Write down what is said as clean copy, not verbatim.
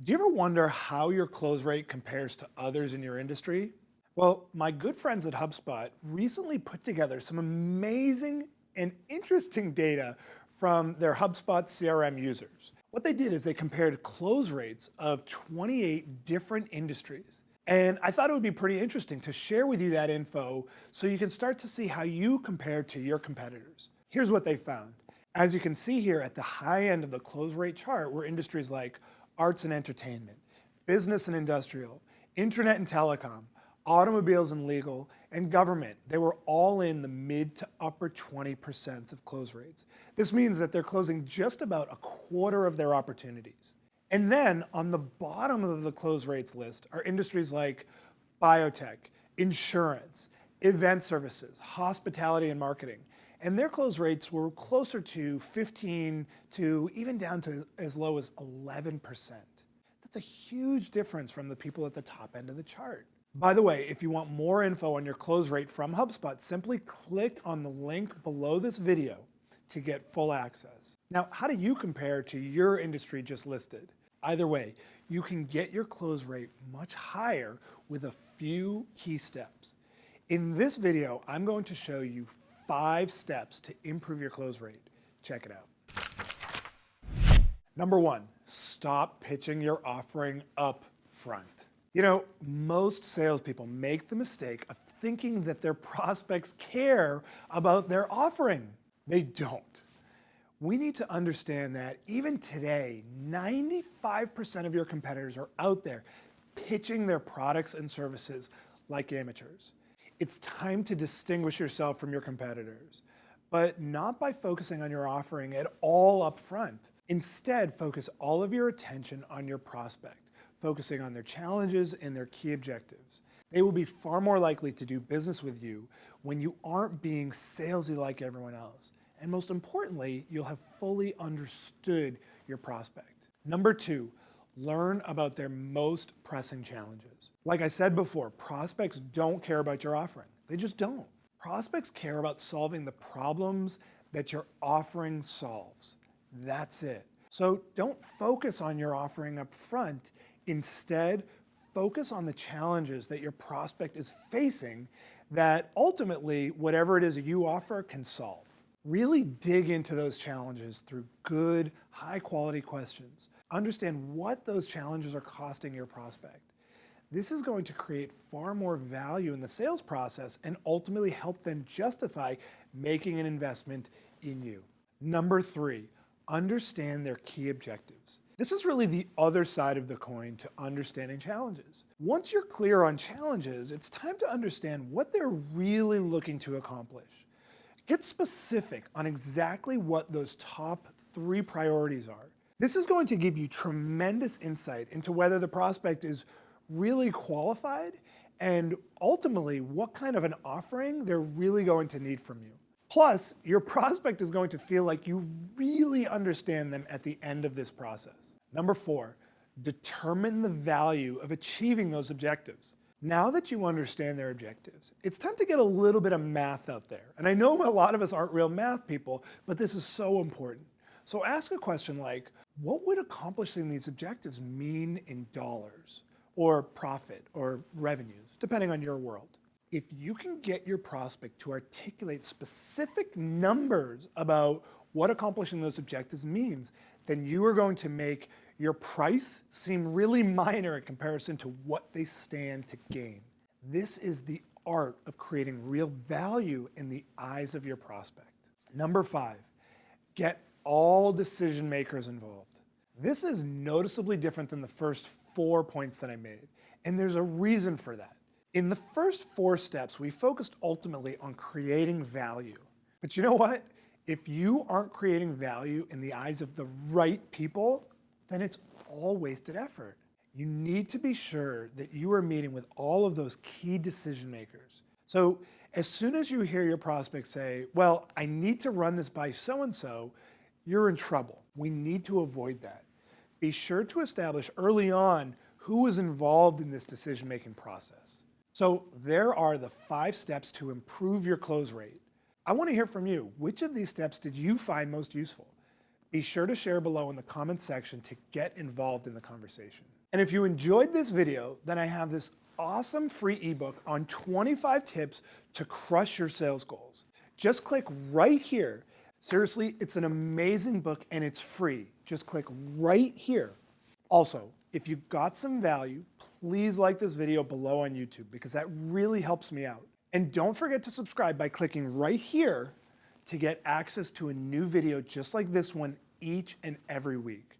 Do you ever wonder how your close rate compares to others in your industry? Well, my good friends at HubSpot recently put together some amazing and interesting data from their HubSpot CRM users. What they did is they compared close rates of 28 different industries. And I thought it would be pretty interesting to share with you that info so you can start to see how you compare to your competitors. Here's what they found. As you can see here at the high end of the close rate chart were industries like arts and entertainment, business and industrial, internet and telecom, automobiles and legal, and government. They were all in the mid to upper 20% of close rates. This means that they're closing just about a quarter of their opportunities. And then on the bottom of the close rates list are industries like biotech, insurance, event services, hospitality and marketing. And their close rates were closer to 15 to even down to as low as 11%. That's a huge difference from the people at the top end of the chart. By the way, if you want more info on your close rate from HubSpot, simply click on the link below this video to get full access. Now, how do you compare to your industry just listed? Either way, you can get your close rate much higher with a few key steps. In this video, I'm going to show you 5 steps to improve your close rate. Check it out. Number 1, stop pitching your offering up front. You know, most salespeople make the mistake of thinking that their prospects care about their offering. They don't. We need to understand that even today, 95% of your competitors are out there pitching their products and services like amateurs. It's time to distinguish yourself from your competitors, but not by focusing on your offering at all up front. Instead, focus all of your attention on your prospect, focusing on their challenges and their key objectives. They will be far more likely to do business with you when you aren't being salesy like everyone else. And most importantly, you'll have fully understood your prospect. Number 2, learn about their most pressing challenges. Like I said before, prospects don't care about your offering. They just don't. Prospects care about solving the problems that your offering solves. That's it. So don't focus on your offering up front. Instead, focus on the challenges that your prospect is facing that ultimately, whatever it is you offer can solve. Really dig into those challenges through good, high-quality questions. Understand what those challenges are costing your prospect. This is going to create far more value in the sales process and ultimately help them justify making an investment in you. Number 3, understand their key objectives. This is really the other side of the coin to understanding challenges. Once you're clear on challenges, it's time to understand what they're really looking to accomplish. Get specific on exactly what those top 3 priorities are. This is going to give you tremendous insight into whether the prospect is really qualified and ultimately what kind of an offering they're really going to need from you. Plus, your prospect is going to feel like you really understand them at the end of this process. Number 4, determine the value of achieving those objectives. Now that you understand their objectives, it's time to get a little bit of math out there. And I know a lot of us aren't real math people, but this is so important. So ask a question like, what would accomplishing these objectives mean in dollars or profit or revenues, depending on your world? If you can get your prospect to articulate specific numbers about what accomplishing those objectives means, then you are going to make your price seem really minor in comparison to what they stand to gain. This is the art of creating real value in the eyes of your prospect. Number 5, get all decision makers involved. This is noticeably different than the first 4 points that I made, and there's a reason for that. In the first 4 steps, we focused ultimately on creating value. But you know what? If you aren't creating value in the eyes of the right people, then it's all wasted effort. You need to be sure that you are meeting with all of those key decision makers. So as soon as you hear your prospect say, well, I need to run this by so-and-so, you're in trouble. We need to avoid that. Be sure to establish early on who is involved in this decision-making process. So there are the 5 steps to improve your close rate. I want to hear from you. Which of these steps did you find most useful? Be sure to share below in the comments section to get involved in the conversation. And if you enjoyed this video, then I have this awesome free ebook on 25 tips to crush your sales goals. Just click right here. Seriously, it's an amazing book and it's free. Just click right here. Also, if you got some value, please like this video below on YouTube because that really helps me out. And don't forget to subscribe by clicking right here to get access to a new video just like this one each and every week.